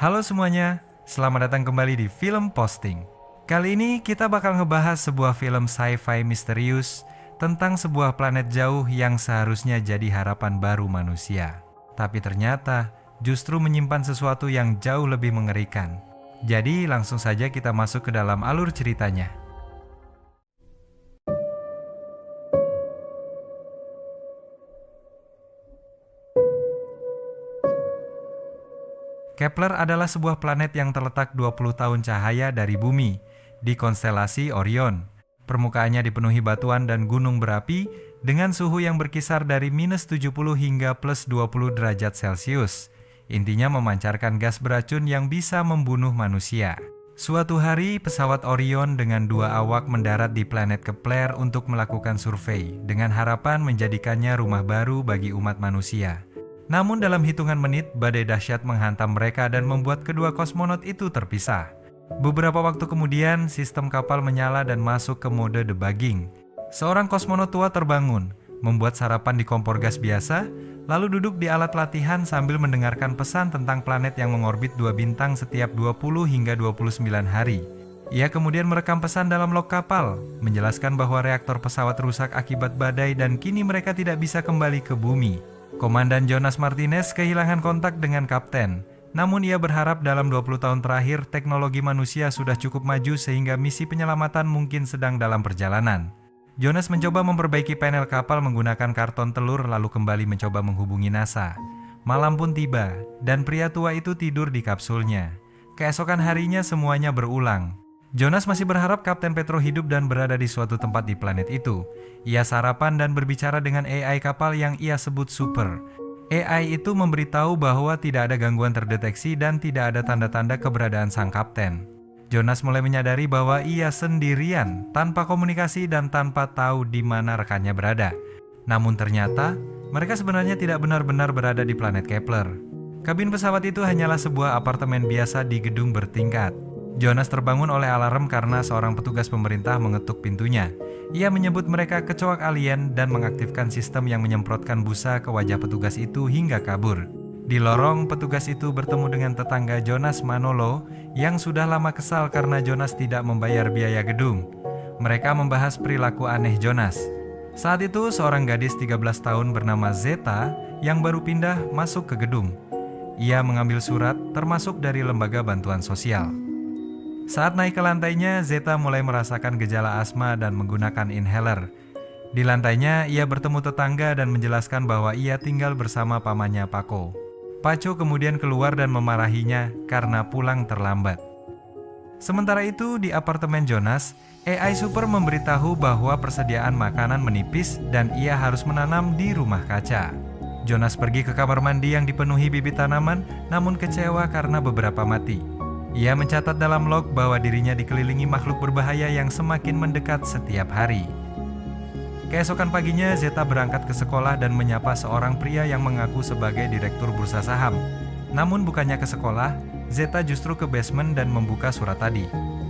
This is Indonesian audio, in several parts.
Halo semuanya, selamat datang kembali di Film Posting. Kali ini kita bakal ngebahas sebuah film sci-fi misterius tentang sebuah planet jauh yang seharusnya jadi harapan baru manusia. Tapi ternyata justru menyimpan sesuatu yang jauh lebih mengerikan. Jadi langsung saja kita masuk ke dalam alur ceritanya. Kepler adalah sebuah planet yang terletak 20 tahun cahaya dari bumi, di konstelasi Orion. Permukaannya dipenuhi batuan dan gunung berapi dengan suhu yang berkisar dari -70 hingga +20 derajat Celcius. Intinya memancarkan gas beracun yang bisa membunuh manusia. Suatu hari, pesawat Orion dengan 2 awak mendarat di planet Kepler untuk melakukan survei, dengan harapan menjadikannya rumah baru bagi umat manusia. Namun dalam hitungan menit, badai dahsyat menghantam mereka dan membuat kedua kosmonot itu terpisah. Beberapa waktu kemudian, sistem kapal menyala dan masuk ke mode debugging. Seorang kosmonot tua terbangun, membuat sarapan di kompor gas biasa, lalu duduk di alat latihan sambil mendengarkan pesan tentang planet yang mengorbit 2 bintang setiap 20 hingga 29 hari. Ia kemudian merekam pesan dalam log kapal, menjelaskan bahwa reaktor pesawat rusak akibat badai dan kini mereka tidak bisa kembali ke bumi. Komandan Jonas Martinez kehilangan kontak dengan kapten. Namun ia berharap dalam 20 tahun terakhir teknologi manusia sudah cukup maju sehingga misi penyelamatan mungkin sedang dalam perjalanan. Jonas mencoba memperbaiki panel kapal menggunakan karton telur lalu kembali mencoba menghubungi NASA. Malam pun tiba dan pria tua itu tidur di kapsulnya. Keesokan harinya semuanya berulang. Jonas masih berharap Kapten Petro hidup dan berada di suatu tempat di planet itu. Ia sarapan dan berbicara dengan AI kapal yang ia sebut Super. AI itu memberitahu bahwa tidak ada gangguan terdeteksi dan tidak ada tanda-tanda keberadaan sang kapten. Jonas mulai menyadari bahwa ia sendirian, tanpa komunikasi dan tanpa tahu di mana rekannya berada. Namun ternyata, mereka sebenarnya tidak benar-benar berada di planet Kepler. Kabin pesawat itu hanyalah sebuah apartemen biasa di gedung bertingkat. Jonas terbangun oleh alarm karena seorang petugas pemerintah mengetuk pintunya. Ia menyebut mereka kecoak alien dan mengaktifkan sistem yang menyemprotkan busa ke wajah petugas itu hingga kabur. Di lorong, petugas itu bertemu dengan tetangga Jonas, Manolo, yang sudah lama kesal karena Jonas tidak membayar biaya gedung. Mereka membahas perilaku aneh Jonas. Saat itu, seorang gadis 13 tahun bernama Zeta yang baru pindah masuk ke gedung. Ia mengambil surat termasuk dari lembaga bantuan sosial. Saat naik ke lantainya, Zeta mulai merasakan gejala asma dan menggunakan inhaler. Di lantainya, ia bertemu tetangga dan menjelaskan bahwa ia tinggal bersama pamannya Paco. Paco kemudian keluar dan memarahinya karena pulang terlambat. Sementara itu, di apartemen Jonas, AI Super memberitahu bahwa persediaan makanan menipis dan ia harus menanam di rumah kaca. Jonas pergi ke kamar mandi yang dipenuhi bibit tanaman, namun kecewa karena beberapa mati. Ia mencatat dalam log bahwa dirinya dikelilingi makhluk berbahaya yang semakin mendekat setiap hari. Keesokan paginya, Zeta berangkat ke sekolah dan menyapa seorang pria yang mengaku sebagai direktur bursa saham. Namun bukannya ke sekolah, Zeta justru ke basement dan membuka surat tadi.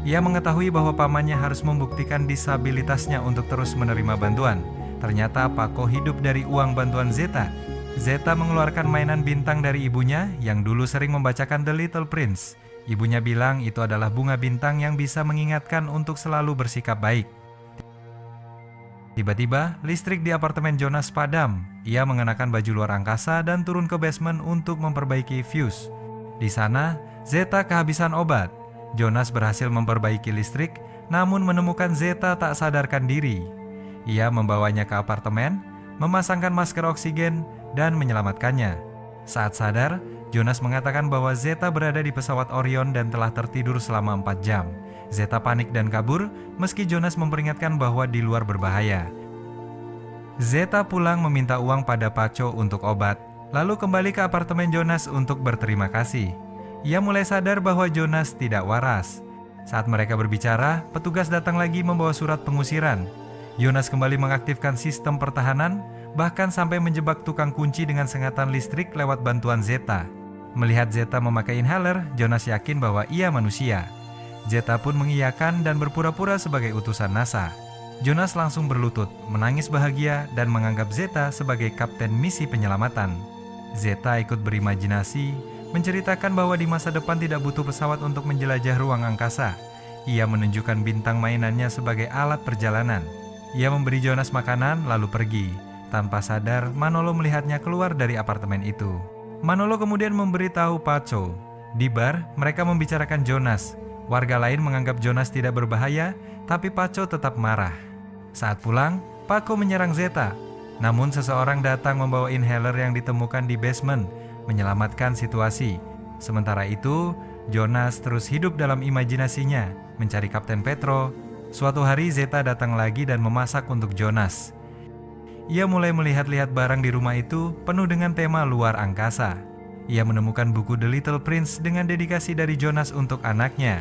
Ia mengetahui bahwa pamannya harus membuktikan disabilitasnya untuk terus menerima bantuan. Ternyata Paco hidup dari uang bantuan Zeta. Zeta mengeluarkan mainan bintang dari ibunya yang dulu sering membacakan The Little Prince. Ibunya bilang itu adalah bunga bintang yang bisa mengingatkan untuk selalu bersikap baik. Tiba-tiba, listrik di apartemen Jonas padam. Ia mengenakan baju luar angkasa dan turun ke basement untuk memperbaiki fuse. Di sana, Zeta kehabisan obat. Jonas berhasil memperbaiki listrik, namun menemukan Zeta tak sadarkan diri. Ia membawanya ke apartemen, memasangkan masker oksigen, dan menyelamatkannya. Saat sadar, Jonas mengatakan bahwa Zeta berada di pesawat Orion dan telah tertidur selama 4 jam. Zeta panik dan kabur, meski Jonas memperingatkan bahwa di luar berbahaya. Zeta pulang meminta uang pada Paco untuk obat, lalu kembali ke apartemen Jonas untuk berterima kasih. Ia mulai sadar bahwa Jonas tidak waras. Saat mereka berbicara, petugas datang lagi membawa surat pengusiran. Jonas kembali mengaktifkan sistem pertahanan, bahkan sampai menjebak tukang kunci dengan sengatan listrik lewat bantuan Zeta. Melihat Zeta memakai inhaler, Jonas yakin bahwa ia manusia. Zeta pun mengiyakan dan berpura-pura sebagai utusan NASA. Jonas langsung berlutut, menangis bahagia dan menganggap Zeta sebagai kapten misi penyelamatan. Zeta ikut berimajinasi menceritakan bahwa di masa depan tidak butuh pesawat untuk menjelajah ruang angkasa. Ia menunjukkan bintang mainannya sebagai alat perjalanan. Ia memberi Jonas makanan lalu pergi. Tanpa sadar, Manolo melihatnya keluar dari apartemen itu. Manolo kemudian memberitahu Paco. Di bar, mereka membicarakan Jonas. Warga lain menganggap Jonas tidak berbahaya, tapi Paco tetap marah. Saat pulang, Paco menyerang Zeta. Namun seseorang datang membawa inhaler yang ditemukan di basement, menyelamatkan situasi. Sementara itu, Jonas terus hidup dalam imajinasinya, mencari Kapten Pedro. Suatu hari Zeta datang lagi dan memasak untuk Jonas. Ia mulai melihat-lihat barang di rumah itu penuh dengan tema luar angkasa. Ia menemukan buku The Little Prince dengan dedikasi dari Jonas untuk anaknya.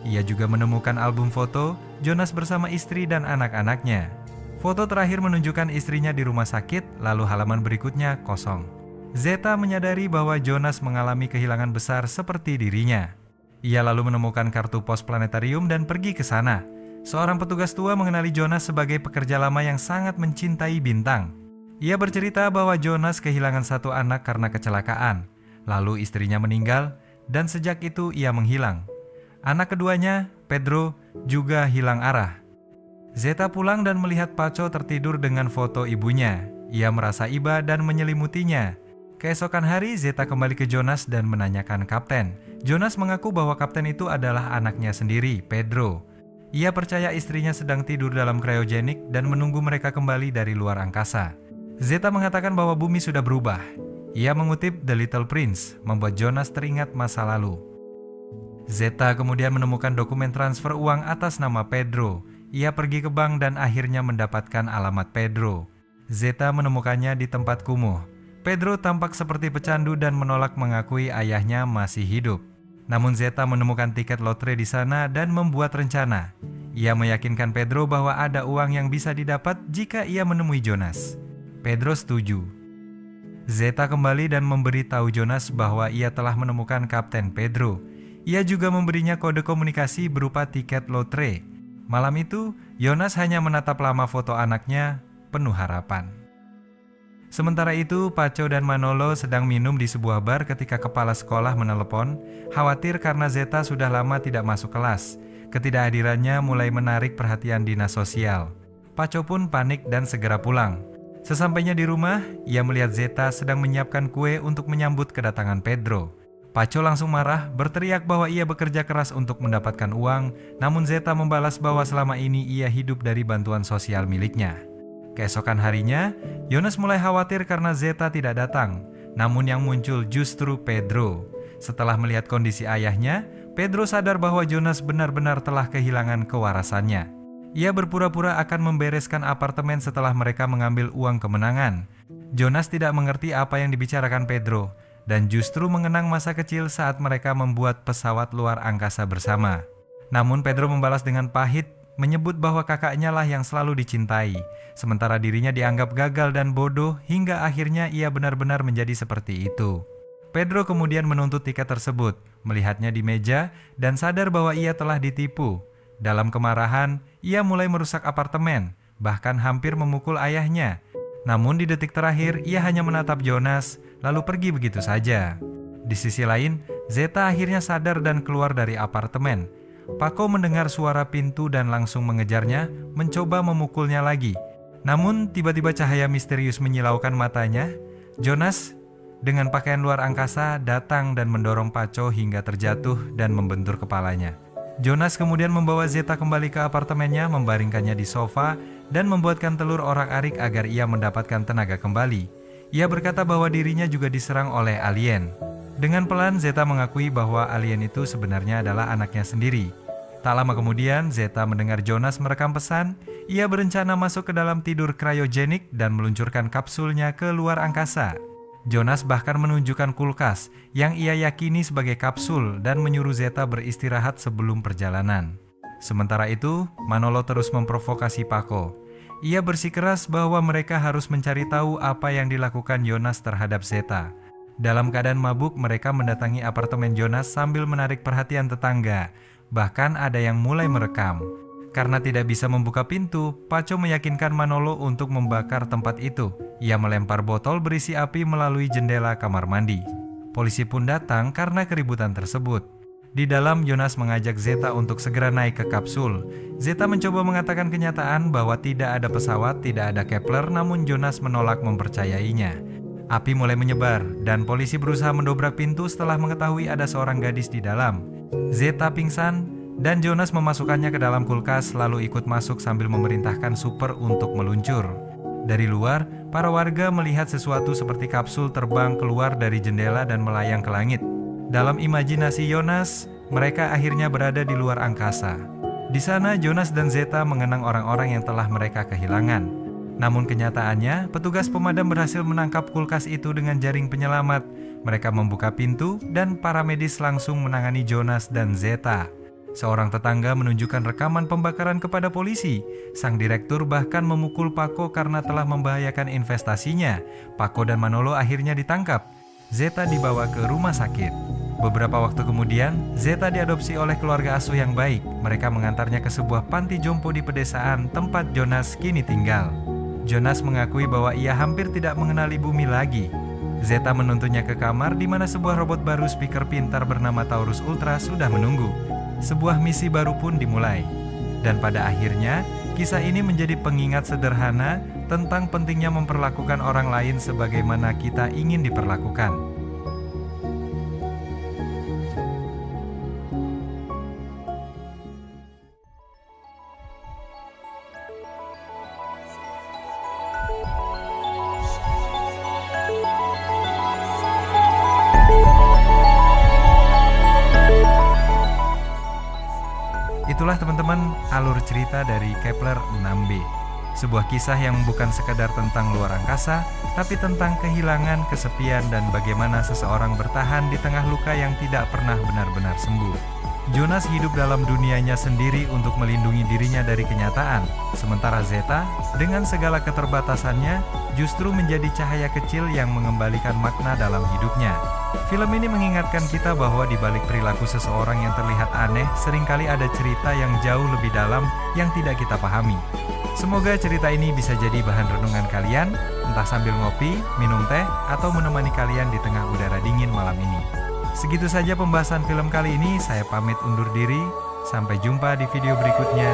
Ia juga menemukan album foto Jonas bersama istri dan anak-anaknya. Foto terakhir menunjukkan istrinya di rumah sakit, lalu halaman berikutnya kosong. Zeta menyadari bahwa Jonas mengalami kehilangan besar seperti dirinya. Ia lalu menemukan kartu pos planetarium dan pergi ke sana. Seorang petugas tua mengenali Jonas sebagai pekerja lama yang sangat mencintai bintang. Ia bercerita bahwa Jonas kehilangan satu anak karena kecelakaan. Lalu istrinya meninggal, dan sejak itu ia menghilang. Anak keduanya, Pedro, juga hilang arah. Zeta pulang dan melihat Paco tertidur dengan foto ibunya. Ia merasa iba dan menyelimutinya. Keesokan hari, Zeta kembali ke Jonas dan menanyakan Kapten. Jonas mengaku bahwa Kapten itu adalah anaknya sendiri, Pedro. Ia percaya istrinya sedang tidur dalam cryogenik dan menunggu mereka kembali dari luar angkasa. Zeta mengatakan bahwa bumi sudah berubah. Ia mengutip The Little Prince, membuat Jonas teringat masa lalu. Zeta kemudian menemukan dokumen transfer uang atas nama Pedro. Ia pergi ke bank dan akhirnya mendapatkan alamat Pedro. Zeta menemukannya di tempat kumuh. Pedro tampak seperti pecandu dan menolak mengakui ayahnya masih hidup. Namun Zeta menemukan tiket lotre di sana dan membuat rencana. Ia meyakinkan Pedro bahwa ada uang yang bisa didapat jika ia menemui Jonas. Pedro setuju. Zeta kembali dan memberitahu Jonas bahwa ia telah menemukan Kapten Pedro. Ia juga memberinya kode komunikasi berupa tiket lotre. Malam itu, Jonas hanya menatap lama foto anaknya, penuh harapan. Sementara itu, Paco dan Manolo sedang minum di sebuah bar ketika kepala sekolah menelepon, khawatir karena Zeta sudah lama tidak masuk kelas. Ketidakhadirannya mulai menarik perhatian dinas sosial. Paco pun panik dan segera pulang. Sesampainya di rumah, ia melihat Zeta sedang menyiapkan kue untuk menyambut kedatangan Pedro. Paco langsung marah, berteriak bahwa ia bekerja keras untuk mendapatkan uang, namun Zeta membalas bahwa selama ini ia hidup dari bantuan sosial miliknya. Keesokan harinya, Jonas mulai khawatir karena Zeta tidak datang, namun yang muncul justru Pedro. Setelah melihat kondisi ayahnya, Pedro sadar bahwa Jonas benar-benar telah kehilangan kewarasannya. Ia berpura-pura akan membereskan apartemen setelah mereka mengambil uang kemenangan. Jonas tidak mengerti apa yang dibicarakan Pedro, dan justru mengenang masa kecil saat mereka membuat pesawat luar angkasa bersama. Namun Pedro membalas dengan pahit, menyebut bahwa kakaknya lah yang selalu dicintai, sementara dirinya dianggap gagal dan bodoh hingga akhirnya ia benar-benar menjadi seperti itu. Pedro kemudian menuntut tiket tersebut, melihatnya di meja, dan sadar bahwa ia telah ditipu. Dalam kemarahan, ia mulai merusak apartemen, bahkan hampir memukul ayahnya. Namun di detik terakhir, ia hanya menatap Jonas, lalu pergi begitu saja. Di sisi lain, Zeta akhirnya sadar dan keluar dari apartemen. Paco mendengar suara pintu dan langsung mengejarnya, mencoba memukulnya lagi. Namun tiba-tiba cahaya misterius menyilaukan matanya. Jonas dengan pakaian luar angkasa datang dan mendorong Paco hingga terjatuh dan membentur kepalanya. Jonas kemudian membawa Zeta kembali ke apartemennya, membaringkannya di sofa, dan membuatkan telur orak-arik agar ia mendapatkan tenaga kembali. Ia berkata bahwa dirinya juga diserang oleh alien. Dengan pelan, Zeta mengakui bahwa alien itu sebenarnya adalah anaknya sendiri. Tak lama kemudian, Zeta mendengar Jonas merekam pesan. Ia berencana masuk ke dalam tidur cryogenik dan meluncurkan kapsulnya ke luar angkasa. Jonas bahkan menunjukkan kulkas yang ia yakini sebagai kapsul dan menyuruh Zeta beristirahat sebelum perjalanan. Sementara itu, Manolo terus memprovokasi Paco. Ia bersikeras bahwa mereka harus mencari tahu apa yang dilakukan Jonas terhadap Zeta. Dalam keadaan mabuk, mereka mendatangi apartemen Jonas sambil menarik perhatian tetangga. Bahkan ada yang mulai merekam. Karena tidak bisa membuka pintu, Paco meyakinkan Manolo untuk membakar tempat itu. Ia melempar botol berisi api melalui jendela kamar mandi. Polisi pun datang karena keributan tersebut. Di dalam, Jonas mengajak Zeta untuk segera naik ke kapsul. Zeta mencoba mengatakan kenyataan bahwa tidak ada pesawat, tidak ada Kepler, namun Jonas menolak mempercayainya. Api mulai menyebar, dan polisi berusaha mendobrak pintu setelah mengetahui ada seorang gadis di dalam. Zeta pingsan, dan Jonas memasukkannya ke dalam kulkas lalu ikut masuk sambil memerintahkan Super untuk meluncur. Dari luar, para warga melihat sesuatu seperti kapsul terbang keluar dari jendela dan melayang ke langit. Dalam imajinasi Jonas, mereka akhirnya berada di luar angkasa. Di sana, Jonas dan Zeta mengenang orang-orang yang telah mereka kehilangan. Namun kenyataannya, petugas pemadam berhasil menangkap kulkas itu dengan jaring penyelamat. Mereka membuka pintu dan para medis langsung menangani Jonas dan Zeta. Seorang tetangga menunjukkan rekaman pembakaran kepada polisi. Sang direktur bahkan memukul Paco karena telah membahayakan investasinya. Paco dan Manolo akhirnya ditangkap. Zeta dibawa ke rumah sakit. Beberapa waktu kemudian, Zeta diadopsi oleh keluarga asuh yang baik. Mereka mengantarnya ke sebuah panti jompo di pedesaan tempat Jonas kini tinggal. Jonas mengakui bahwa ia hampir tidak mengenali bumi lagi. Zeta menuntunnya ke kamar di mana sebuah robot baru speaker pintar bernama Taurus Ultra sudah menunggu. Sebuah misi baru pun dimulai. Dan pada akhirnya, kisah ini menjadi pengingat sederhana tentang pentingnya memperlakukan orang lain sebagaimana kita ingin diperlakukan. Itulah teman-teman alur cerita dari Kepler 6b. Sebuah kisah yang bukan sekadar tentang luar angkasa, tapi tentang kehilangan, kesepian, dan bagaimana seseorang bertahan di tengah luka yang tidak pernah benar-benar sembuh. Jonas hidup dalam dunianya sendiri untuk melindungi dirinya dari kenyataan, sementara Zeta, dengan segala keterbatasannya, justru menjadi cahaya kecil yang mengembalikan makna dalam hidupnya. Film ini mengingatkan kita bahwa di balik perilaku seseorang yang terlihat aneh, seringkali ada cerita yang jauh lebih dalam yang tidak kita pahami. Semoga cerita ini bisa jadi bahan renungan kalian, entah sambil ngopi, minum teh, atau menemani kalian di tengah udara dingin malam ini. Segitu saja pembahasan film kali ini, saya pamit undur diri. Sampai jumpa di video berikutnya.